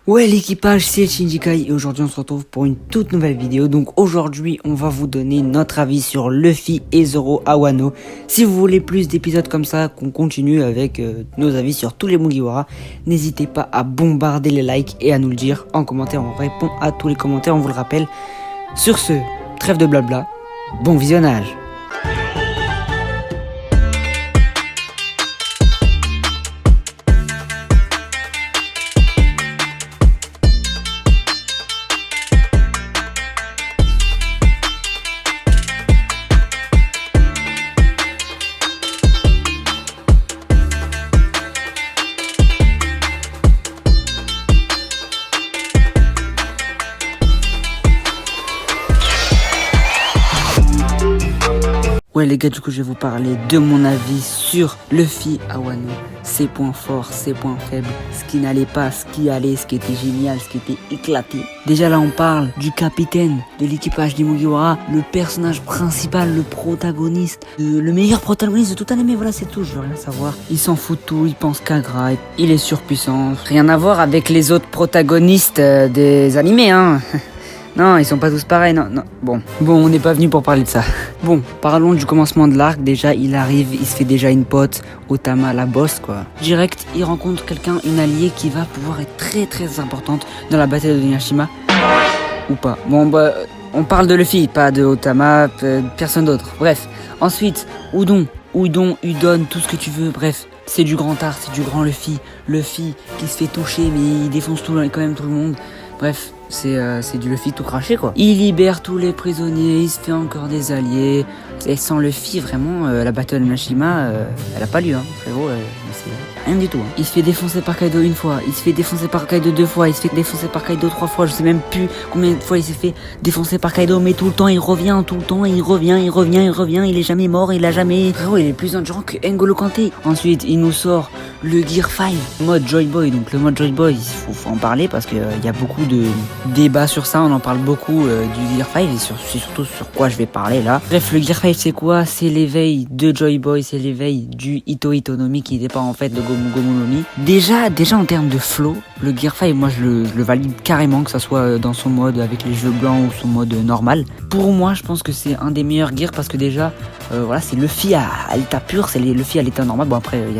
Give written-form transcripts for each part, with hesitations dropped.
Ouais l'équipage, c'est Shinji Kai et aujourd'hui on se retrouve pour une toute nouvelle vidéo. Donc aujourd'hui on va vous donner notre avis sur Luffy et Zoro à Wano. Si vous voulez plus d'épisodes comme ça, qu'on continue avec nos avis sur tous les Mugiwara, n'hésitez pas à bombarder les likes et à nous le dire en commentaire. On répond à tous les commentaires, on vous le rappelle. Sur ce, trêve de blabla, bon visionnage. Ouais les gars, du coup je vais vous parler de mon avis sur Luffy à Wano, ses points forts, ses points faibles, ce qui n'allait pas, ce qui allait, ce qui était génial, ce qui était éclaté. Déjà là on parle du capitaine de l'équipage des Mugiwara, le personnage principal, le protagoniste, le meilleur protagoniste de tout anime, voilà c'est tout, je veux rien savoir. Il s'en fout de tout, il pense qu'à Gra, il est surpuissant, rien à voir avec les autres protagonistes des animés hein. Non, ils sont pas tous pareils, non. Bon, on n'est pas venu pour parler de ça. Bon, parlons du commencement de l'arc. Déjà, il arrive, il se fait déjà une pote, Otama, la boss, quoi. Direct, il rencontre quelqu'un, une alliée qui va pouvoir être très très importante dans la bataille de Onigashima. Ou pas. Bon, bah, on parle de Luffy, pas de Otama, personne d'autre. Bref, ensuite, Udon, Udon, tout ce que tu veux, bref. C'est du grand art, c'est du grand Luffy. Luffy qui se fait toucher, mais il défonce quand même tout le monde. Bref, c'est du Luffy tout craché quoi. Il libère tous les prisonniers, il se fait encore des alliés. Et sans Luffy, vraiment, la bataille de Onigashima, elle a pas lieu, hein, frérot. C'est rien du tout. Hein. Il se fait défoncer par Kaido une fois, il se fait défoncer par Kaido deux fois, il se fait défoncer par Kaido trois fois. Je sais même plus combien de fois il s'est fait défoncer par Kaido, mais tout le temps il revient, il est jamais mort, il a jamais. Frérot, il est plus endurant que N'Golo Kanté. Ensuite, il nous sort le Gear 5, mode Joy Boy. Donc le mode Joy Boy, il faut en parler parce que y a beaucoup de débats sur ça. On en parle beaucoup du Gear 5 et c'est surtout sur quoi je vais parler là. Bref, le Gear 5 c'est quoi? C'est l'éveil de Joy Boy, c'est l'éveil du Ito Itonomi qui dépend en fait de Gomu Gomu no Mi. Déjà en termes de flow, le Gear 5 moi je le valide carrément, que ça soit dans son mode avec les cheveux blancs ou son mode normal. Pour moi je pense que c'est un des meilleurs gears parce que déjà voilà, c'est Luffy à l'état pur, c'est Luffy à l'état normal. Bon après il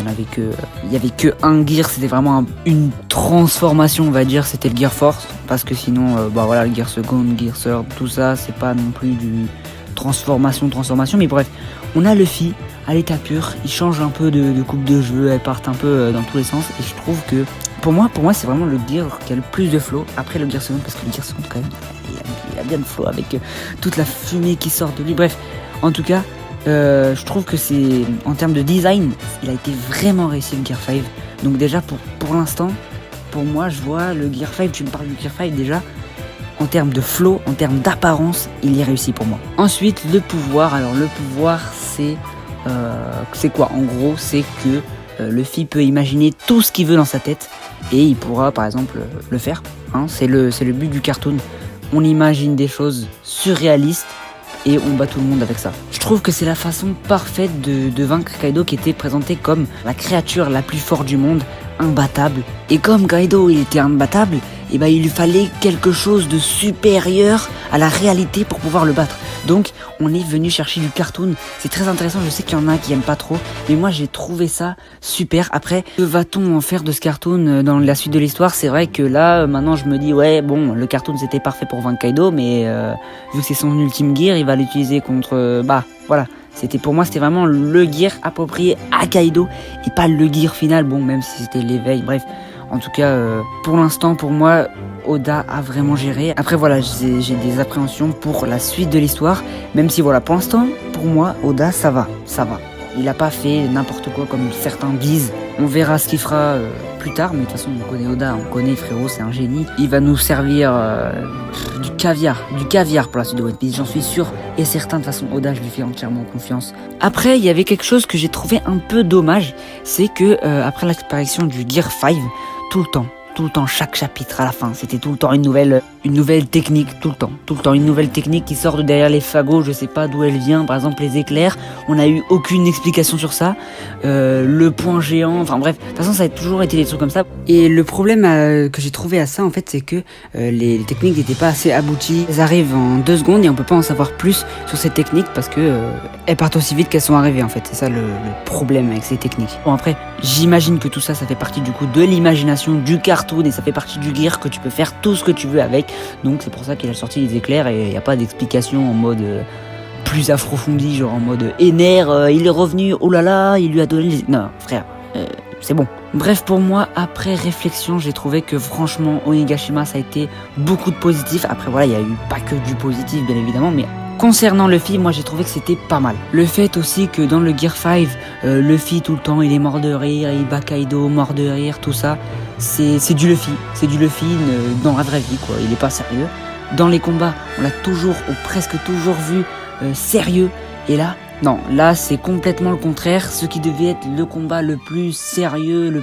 y avait que un gear, c'était vraiment une transformation on va dire, c'était le Gear Force parce que sinon bah voilà, le Gear Second, Gear Third, tout ça c'est pas non plus du transformation, mais bref, on a Luffy à l'état pur, il change un peu de coupe de cheveux, elle part un peu dans tous les sens et je trouve que pour moi c'est vraiment le gear qui a le plus de flow après le Gear Second, parce que le Gear Second quand même il a bien de flow avec toute la fumée qui sort de lui. Bref, en tout cas je trouve que c'est, en termes de design, il a été vraiment réussi le Gear 5. Donc déjà pour l'instant, pour moi je vois le Gear 5, tu me parles du Gear 5 déjà, en termes de flow, en termes d'apparence, il est réussi pour moi. Ensuite le pouvoir, alors le pouvoir c'est quoi? En gros c'est que Luffy peut imaginer tout ce qu'il veut dans sa tête et il pourra par exemple le faire, hein. C'est le but du cartoon, on imagine des choses surréalistes et on bat tout le monde avec ça. Je trouve que c'est la façon parfaite de vaincre Kaido qui était présenté comme la créature la plus forte du monde, imbattable. Et comme Kaido il était imbattable, et ben il lui fallait quelque chose de supérieur à la réalité pour pouvoir le battre. Donc on est venu chercher du cartoon, c'est très intéressant, je sais qu'il y en a qui aiment pas trop, mais moi j'ai trouvé ça super. Après, que va-t-on en faire de ce cartoon dans la suite de l'histoire? C'est vrai que là, maintenant je me dis, ouais bon, le cartoon c'était parfait pour vaincre Kaido, mais vu que c'est son ultime gear, il va l'utiliser contre, bah voilà. Pour moi c'était vraiment le gear approprié à Kaido et pas le gear final, bon même si c'était l'éveil, bref. En tout cas, pour l'instant, pour moi, Oda a vraiment géré. Après voilà, j'ai des appréhensions pour la suite de l'histoire, même si voilà, pour l'instant, pour moi, Oda, ça va. Il a pas fait n'importe quoi comme certains disent. On verra ce qu'il fera plus tard, mais de toute façon, on connaît Oda, on connaît frérot, c'est un génie. Il va nous servir du caviar pour la suite de One Piece, j'en suis sûr et certain. De toute façon, Oda, je lui fais entièrement confiance. Après, il y avait quelque chose que j'ai trouvé un peu dommage, c'est que après l'apparition du Gear 5, tout le temps, tout le temps, chaque chapitre à la fin, c'était tout le temps une nouvelle technique, tout le temps, une nouvelle technique qui sort de derrière les fagots, je sais pas d'où elle vient, par exemple les éclairs, on n'a eu aucune explication sur ça, le point géant, enfin bref, de toute façon ça a toujours été des trucs comme ça. Et le problème que j'ai trouvé à ça en fait, c'est que les techniques n'étaient pas assez abouties, elles arrivent en 2 secondes et on peut pas en savoir plus sur cette technique parce que elles partent aussi vite qu'elles sont arrivées en fait, c'est ça le problème avec ces techniques. Bon après, j'imagine que tout ça, ça fait partie du coup de l'imagination, du cartoon et ça fait partie du gear que tu peux faire tout ce que tu veux avec, donc c'est pour ça qu'il a sorti les éclairs et il n'y a pas d'explication en mode plus approfondi, genre en mode Ener, il est revenu, oh là là, il lui a donné les... Non frère, c'est bon. Bref, pour moi, après réflexion, j'ai trouvé que franchement, Onigashima, ça a été beaucoup de positif. Après voilà, il n'y a eu pas que du positif bien évidemment, mais concernant Luffy, moi j'ai trouvé que c'était pas mal. Le fait aussi que dans le Gear 5, Luffy tout le temps il est mort de rire, il bat Kaido, mort de rire, tout ça, c'est du Luffy. C'est du Luffy dans la vraie vie quoi, il est pas sérieux. Dans les combats, on l'a toujours ou presque toujours vu sérieux. Et là, non, là c'est complètement le contraire. Ce qui devait être le combat le plus sérieux, le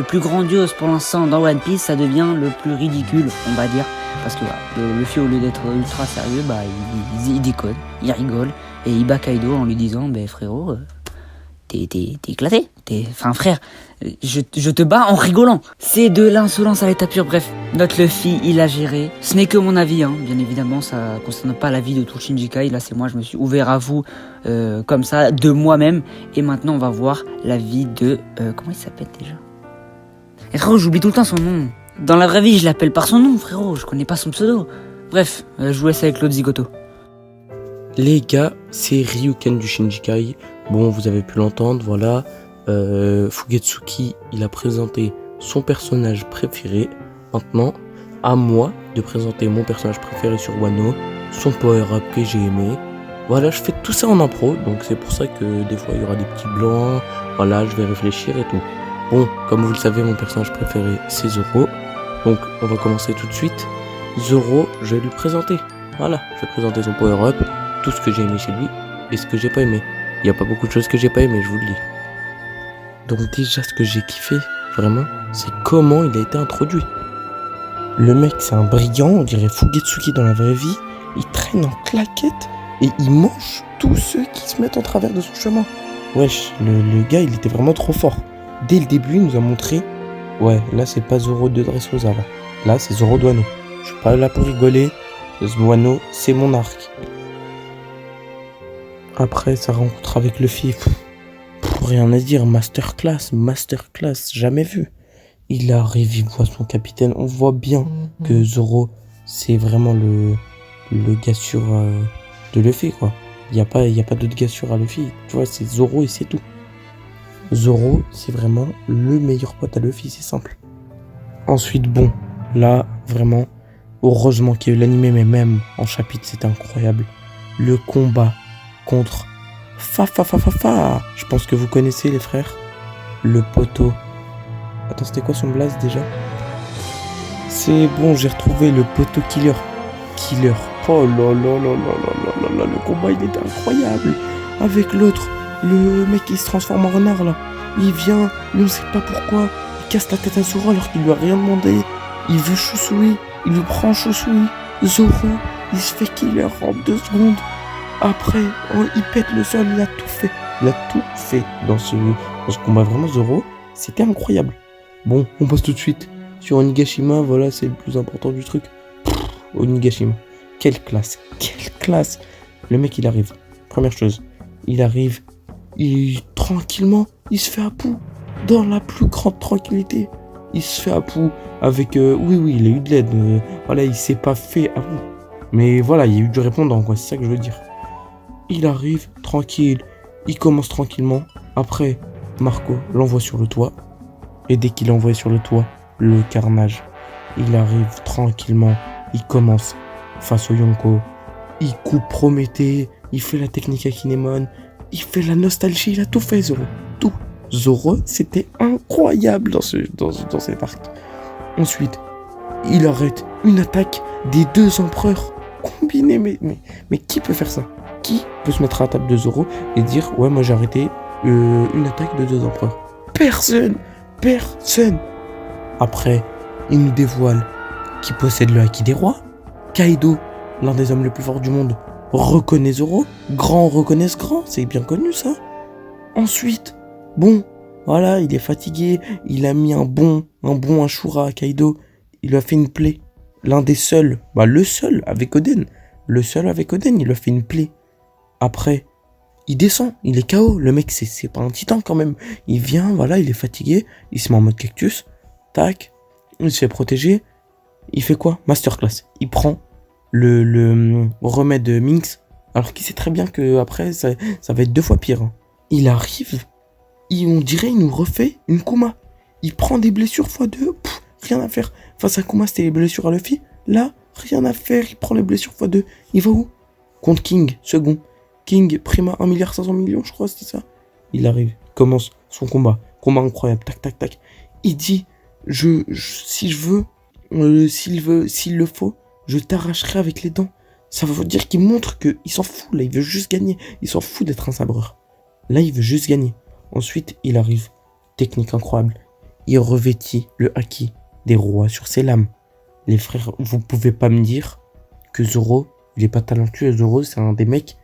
plus grandiose pour l'instant dans One Piece, ça devient le plus ridicule, on va dire. Parce que voilà, Luffy, au lieu d'être ultra sérieux, bah, il déconne, il rigole, et il bat Kaido en lui disant frérot, t'es éclaté, enfin frère, je te bats en rigolant. C'est de l'insolence à l'état pur. Bref, notre Luffy, il a géré. Ce n'est que mon avis, hein. Bien évidemment, ça concerne pas l'avis de tout Shinjikai. Là, c'est moi, je me suis ouvert à vous comme ça, de moi-même. Et maintenant, on va voir l'avis de... comment il s'appelle déjà ? Et frérot, j'oublie tout le temps son nom. Dans la vraie vie, je l'appelle par son nom, frérot. Je connais pas son pseudo. Bref, je vous laisse avec l'autre zigoto. Les gars, c'est Ryuken du Shinjikai. Bon, vous avez pu l'entendre, voilà. Fugetsuki, il a présenté son personnage préféré. Maintenant, à moi de présenter mon personnage préféré sur Wano, son power-up que j'ai aimé. Voilà, je fais tout ça en impro, donc c'est pour ça que des fois il y aura des petits blancs. Voilà, je vais réfléchir et tout. Bon, comme vous le savez, mon personnage préféré, c'est Zoro. Donc, on va commencer tout de suite. Zoro, je vais lui présenter. Voilà, je vais présenter son power-up, tout ce que j'ai aimé chez lui et ce que j'ai pas aimé. Il n'y a pas beaucoup de choses que j'ai pas aimé, je vous le dis. Donc déjà, ce que j'ai kiffé, vraiment, c'est comment il a été introduit. Le mec, c'est un brillant, on dirait Fugetsuki dans la vraie vie. Il traîne en claquette et il mange tous ceux qui se mettent en travers de son chemin. Wesh, le gars, il était vraiment trop fort. Dès le début, il nous a montré... Ouais, là, c'est pas Zoro de Dressrosa, là. Là, c'est Zoro de Wano. Je suis pas là pour rigoler. Wano, c'est mon arc. Après, sa rencontre avec Luffy, rien à dire. Masterclass, jamais vu. Il arrive, il voit son capitaine. On voit bien que Zoro, c'est vraiment le gars sûr de Luffy, quoi. Il y a pas d'autre gars sûr à Luffy. Tu vois, c'est Zoro et c'est tout. Zoro, c'est vraiment le meilleur pote à Luffy, c'est simple. Ensuite, bon, là, vraiment, heureusement qu'il y a eu l'animé, mais même en chapitre, c'était incroyable. Le combat contre Fa. Je pense que vous connaissez, les frères. Le poteau. Attends, c'était quoi son blaze déjà ? C'est bon, j'ai retrouvé le poteau killer. Oh là là là là là là là, le combat, il était incroyable. Avec l'autre. Le mec qui se transforme en renard là, il vient, mais on sait pas pourquoi, il casse la tête à Zoro alors qu'il lui a rien demandé. Il veut Chusui, il lui prend Chusui. Zoro, il se fait killer en 2 secondes. Après, il pète le sol, il a tout fait. Il a tout fait dans ce combat. Vraiment, Zoro, c'était incroyable. Bon, on passe tout de suite sur Onigashima, voilà, c'est le plus important du truc. Onigashima, quelle classe. Le mec, il arrive. Première chose, il arrive. Tranquillement, il se fait à Pou, dans la plus grande tranquillité. Il se fait à Pou avec... oui, il a eu de l'aide. Voilà, il s'est pas fait à Pou. Mais voilà, il y a eu du répondant, quoi, c'est ça que je veux dire. Il arrive, tranquille, il commence tranquillement. Après, Marco l'envoie sur le toit. Et dès qu'il l'envoie sur le toit, le carnage. Il arrive tranquillement, il commence face au Yonko. Il coupe Prométhée, il fait la technique à Kinemon. Il fait la nostalgie, il a tout fait, Zoro. Tout. Zoro, c'était incroyable dans cet arc. Ensuite, il arrête une attaque des 2 empereurs combinés. Mais qui peut faire ça ? Qui peut se mettre à la table de Zoro et dire « Ouais, moi j'ai arrêté une attaque de 2 empereurs ?» Personne. Après, il nous dévoile qu'il possède le haki des rois. Kaido, l'un des hommes les plus forts du monde, reconnaît Zoro. Grand reconnaissent grand, c'est bien connu ça. Ensuite, bon, voilà, il est fatigué. Il a mis un bon Ashura à Kaido. Il lui a fait une plaie. L'un des seuls, le seul avec Oden. Le seul avec Oden, il lui a fait une plaie. Après, il descend, il est KO. Le mec, c'est pas un titan quand même. Il vient, voilà, il est fatigué. Il se met en mode cactus. Tac. Il se fait protéger. Il fait quoi? Masterclass. Il prend le remède Minx. Alors qu'il sait très bien que après ça va être 2 fois pire. Hein. Il arrive. On dirait il nous refait une Kuma. Il prend des blessures x2. Rien à faire. Face à Kuma, c'était les blessures à Luffy. Là, rien à faire. Il prend les blessures x2. Il va où? Contre King, second. King, prima 1,5 milliard, je crois, c'était ça. Il arrive, commence son combat. Combat incroyable, tac, tac, tac. Il dit, s'il le faut, je t'arracherai avec les dents. Ça veut dire qu'il montre qu'il s'en fout, là, il veut juste gagner. Il s'en fout d'être un sabreur. Là, il veut juste gagner. Ensuite, il arrive, technique incroyable. Il revêtit le haki des rois sur ses lames. Les frères, vous pouvez pas me dire que Zoro, il est pas talentueux. Zoro, c'est un des mecs,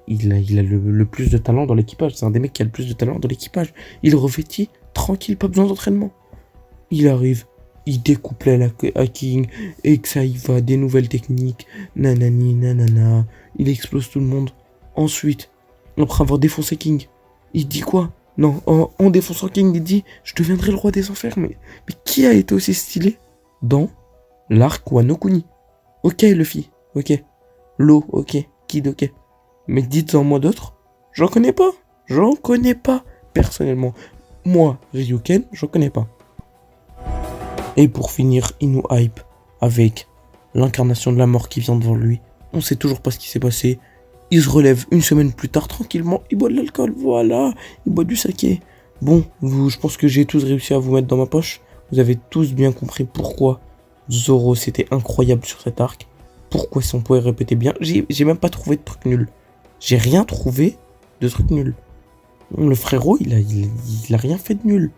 il a le plus de talent dans l'équipage. C'est un des mecs qui a le plus de talent dans l'équipage. Il revêtit, tranquille, pas besoin d'entraînement. Il arrive, il découpe la hacking, et que ça y va, des nouvelles techniques, nanani, nanana. Il explose tout le monde. Ensuite, après avoir défoncé King, il dit quoi? Non, en défonçant King, il dit « Je deviendrai le roi des enfers ». Mais qui a été aussi stylé dans l'arc Wano Kuni? Ok, Luffy, ok. Law, ok. Kid, ok. Mais dites-en moi d'autres. J'en connais pas. Personnellement. Moi, Ryuken, j'en connais pas. Et pour finir, il nous hype avec l'incarnation de la mort qui vient devant lui. On sait toujours pas ce qui s'est passé. Il se relève une semaine plus tard, tranquillement, il boit de l'alcool, voilà, il boit du saké. Bon, je pense que j'ai tous réussi à vous mettre dans ma poche. Vous avez tous bien compris pourquoi Zoro c'était incroyable sur cet arc. Pourquoi si on pouvait répéter bien. J'ai même pas trouvé de truc nul. J'ai rien trouvé de truc nul. Le frérot, il a rien fait de nul.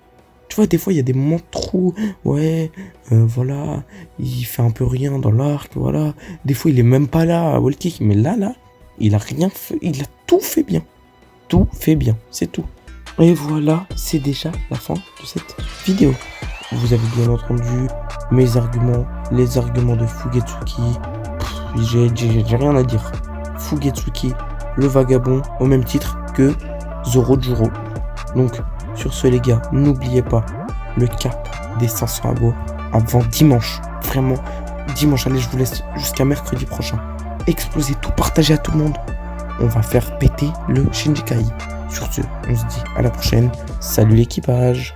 Tu vois, des fois, il y a des moments trop... Ouais, voilà, il fait un peu rien dans l'arc, voilà. Des fois, il est même pas là à Wall Kick, mais là, il a rien fait, il a tout fait bien. Tout fait bien, c'est tout. Et voilà, c'est déjà la fin de cette vidéo. Vous avez bien entendu mes arguments, les arguments de Fugetsuki. J'ai rien à dire. Fugetsuki, le vagabond, au même titre que Zoro. Donc, sur ce les gars, n'oubliez pas le cap des 500 abos avant dimanche. Vraiment, dimanche, allez, je vous laisse jusqu'à mercredi prochain. Explosez tout, partagez à tout le monde. On va faire péter le Shinjikai. Sur ce, on se dit à la prochaine. Salut l'équipage.